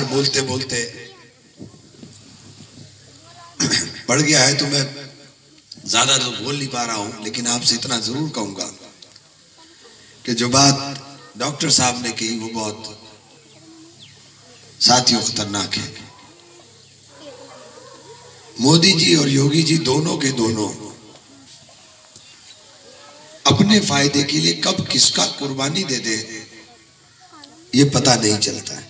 बोलते बोलते बढ़ गया है, तो मैं ज्यादा तो बोल नहीं पा रहा हूं, लेकिन आपसे इतना जरूर कहूंगा कि जो बात डॉक्टर साहब ने कही वो बहुत साथियों खतरनाक है। मोदी जी और योगी जी दोनों के दोनों अपने फायदे के लिए कब किसका कुर्बानी दे दे ये पता नहीं चलता है।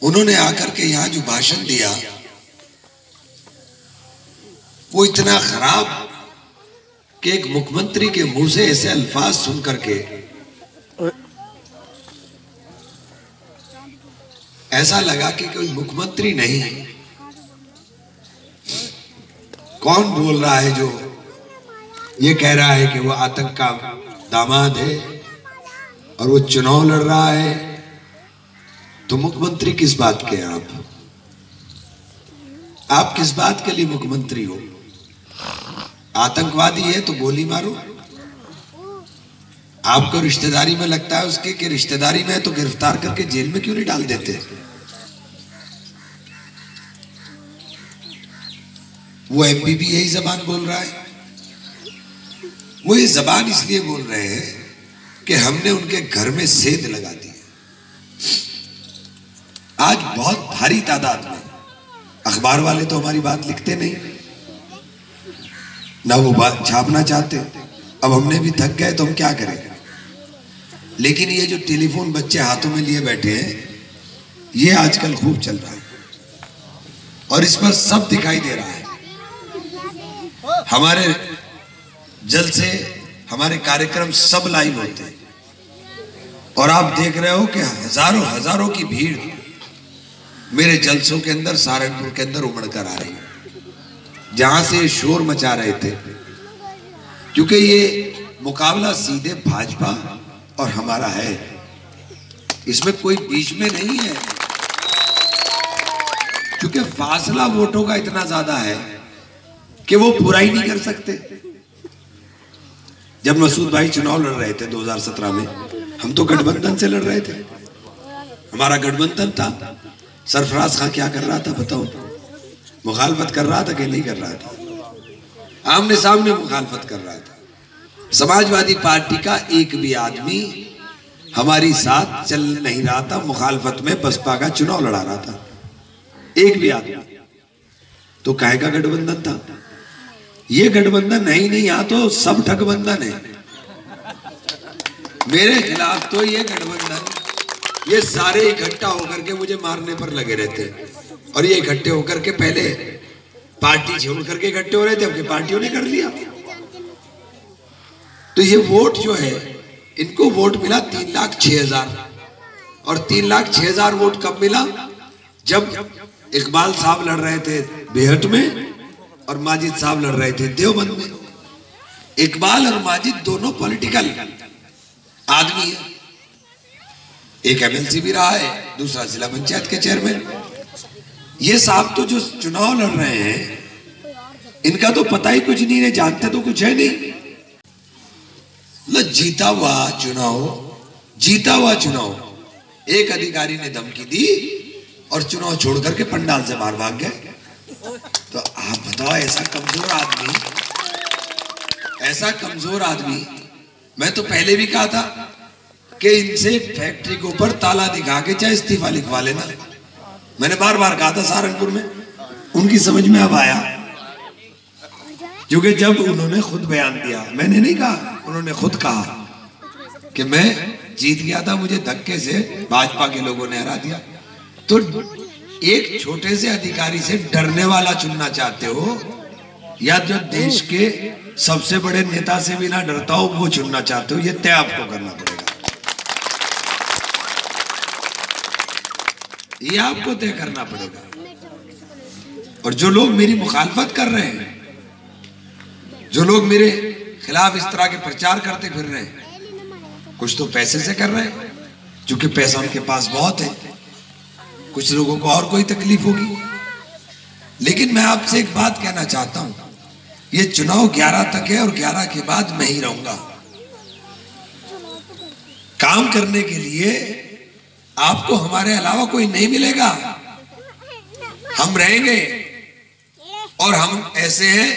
उन्होंने आकर के यहां जो भाषण दिया वो इतना खराब कि एक मुख्यमंत्री के मुंह से ऐसे अल्फाज सुन करके ऐसा लगा कि कोई मुख्यमंत्री नहीं, कौन बोल रहा है जो ये कह रहा है कि वो आतंक का दामाद है और वो चुनाव लड़ रहा है। तो मुख्यमंत्री किस बात के हैं आप किस बात के लिए मुख्यमंत्री हो? आतंकवादी है तो गोली मारो। आपको रिश्तेदारी में लगता है उसके कि रिश्तेदारी में है तो गिरफ्तार करके जेल में क्यों नहीं डाल देते? वो एमपी भी यही जबान बोल रहा है। वो ये जबान इसलिए बोल रहे हैं कि हमने उनके घर में सेंध लगा दी। आज बहुत भारी तादाद में अखबार वाले तो हमारी बात लिखते नहीं, ना वो बात छापना चाहते। अब हमने भी थक गए तो हम क्या करें। लेकिन ये जो टेलीफोन बच्चे हाथों में लिए बैठे हैं ये आजकल खूब चल रहा है और इस पर सब दिखाई दे रहा है। हमारे जलसे, हमारे कार्यक्रम सब लाइव होते हैं और आप देख रहे हो कि हजारों हजारों की भीड़ मेरे जलसों के अंदर, सहारनपुर के अंदर उमड़ कर आ रही है, जहां से शोर मचा रहे थे। क्योंकि ये मुकाबला सीधे भाजपा और हमारा है, इसमें कोई बीच में नहीं है। क्योंकि फासला वोटों का इतना ज्यादा है कि वो पूरा ही नहीं कर सकते। जब मसूद भाई चुनाव लड़ रहे थे 2017 में, हम तो गठबंधन से लड़ रहे थे, हमारा गठबंधन था। सरफराज खां क्या कर रहा था बताओ? मुखालफत कर रहा था कि नहीं कर रहा था? आमने सामने मुखालफत कर रहा था। समाजवादी पार्टी का एक भी आदमी हमारी साथ चल नहीं रहा था, मुखालफत में बसपा का चुनाव लड़ा रहा था, एक भी आदमी। तो काहे का गठबंधन था? ये गठबंधन है ही नहीं, यहां तो सब ठगबंधन है। मेरे खिलाफ तो ये गठबंधन, ये सारे इकट्ठा होकर के मुझे मारने पर लगे रहते हैं। और ये इकट्ठे होकर के पहले पार्टी छोड़ करके इकट्ठे हो रहे थे, अपनी पार्टियों ने कर लिया। तो ये वोट जो है, इनको वोट मिला 3,06,000 और 3,06,000 वोट कब मिला? जब इकबाल साहब लड़ रहे थे बेहट में और माजिद साहब लड़ रहे थे देवबंद में। इकबाल और माजिद दोनों पॉलिटिकल आदमी है, एक एमएलसी भी रहा है, दूसरा जिला पंचायत के चेयरमैन। ये साहब तो जो चुनाव लड़ रहे हैं इनका तो पता ही कुछ नहीं है, जानते तो कुछ है नहीं। जीता हुआ चुनाव एक अधिकारी ने धमकी दी और चुनाव छोड़ करके पंडाल से बाहर भाग गए। तो आप बताओ, ऐसा कमजोर आदमी, मैं तो पहले भी कहा था कि इनसे फैक्ट्री के ऊपर ताला दिखा के चाहे इस्तीफा लिखवा लेना। मैंने बार बार कहा था सहारनपुर में, उनकी समझ में अब आया। क्योंकि जब उन्होंने खुद बयान दिया, मैंने नहीं कहा, उन्होंने खुद कहा कि मैं जीत गया था, मुझे धक्के से भाजपा के लोगों ने हरा दिया। तो एक छोटे से अधिकारी से डरने वाला चुनना चाहते हो या जो देश के सबसे बड़े नेता से भी ना डरता हो वो चुनना चाहते हो? ये तय आपको करना पड़ेगा, ये आपको तय करना पड़ेगा। और जो लोग मेरी मुखालफत कर रहे हैं, जो लोग मेरे खिलाफ इस तरह के प्रचार करते फिर रहे हैं, कुछ तो पैसे से कर रहे हैं, क्योंकि पैसा उनके पास बहुत है। कुछ लोगों को और कोई तकलीफ होगी। लेकिन मैं आपसे एक बात कहना चाहता हूं, ये चुनाव 11 तक है और 11 के बाद मैं ही रहूंगा। काम करने के लिए आपको हमारे अलावा कोई नहीं मिलेगा, हम रहेंगे। और हम ऐसे हैं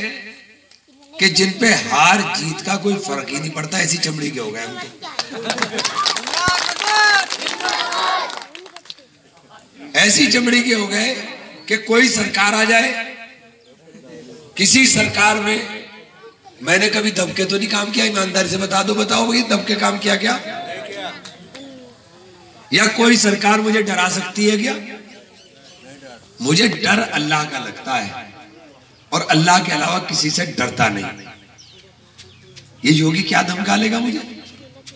कि जिन पे हार जीत का कोई फर्क ही नहीं पड़ता, ऐसी चमड़ी के हो गए हम तो। ऐसी चमड़ी के हो गए कि कोई सरकार आ जाए, किसी सरकार में मैंने कभी दबके तो नहीं काम किया, ईमानदारी से बता दो, बताओ भाई दबके काम किया क्या? या कोई सरकार मुझे डरा सकती है क्या? मुझे डर अल्लाह का लगता है और अल्लाह के अलावा किसी से डरता नहीं। ये योगी क्या धमका लेगा मुझे,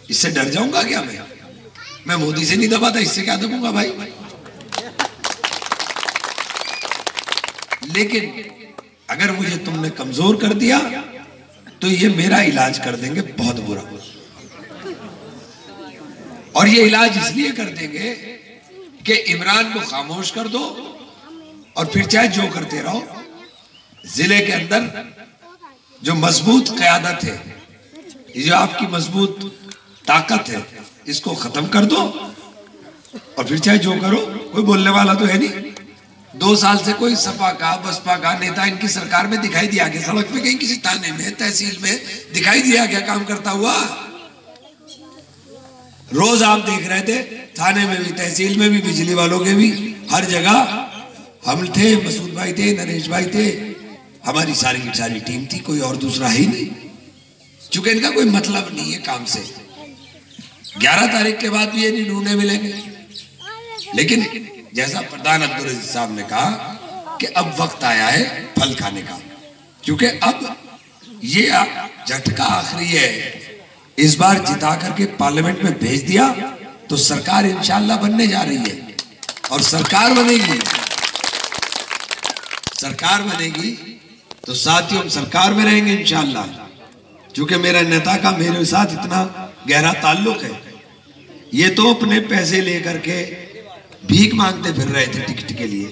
इससे डर जाऊंगा क्या? मैं मोदी से नहीं दबा था, इससे क्या दबूंगा भाई? लेकिन अगर मुझे तुमने कमजोर कर दिया तो ये मेरा इलाज कर देंगे बहुत बुरा। और ये इलाज इसलिए कर देंगे कि इमरान को खामोश कर दो और फिर चाहे जो करते रहो। जिले के अंदर जो मजबूत क़यादत है, ये जो आपकी मजबूत ताकत है, इसको खत्म कर दो और फिर चाहे जो करो। कोई बोलने वाला तो है नहीं। 2 साल से कोई सपा का बसपा का नेता इनकी सरकार में दिखाई दिया क्या? सड़क पे कहीं किसी थाने में तहसील में दिखाई दिया क्या काम करता हुआ? रोज आप देख रहे थे, थाने में भी तहसील में भी बिजली वालों के भी हर जगह हम थे, मसूद भाई थे, नरेश भाई थे, हमारी सारी की सारी टीम थी, कोई और दूसरा ही नहीं। चूंकि इनका कोई मतलब नहीं है काम से। 11 तारीख के बाद भी ये नहीं ढूंढने मिलेंगे। लेकिन जैसा प्रधान अब्दुल अजीज साहब ने कहा कि अब वक्त आया है फल खाने का, क्योंकि अब ये झटका आखिरी है। इस बार जिता करके पार्लियामेंट में भेज दिया तो सरकार इंशाल्लाह बनने जा रही है और सरकार बनेगी। सरकार बनेगी तो साथियों हम सरकार में रहेंगे इंशाल्लाह। क्योंकि मेरा नेता का मेरे साथ इतना गहरा ताल्लुक है। ये तो अपने पैसे लेकर के भीख मांगते फिर रहे थे टिकट के लिए,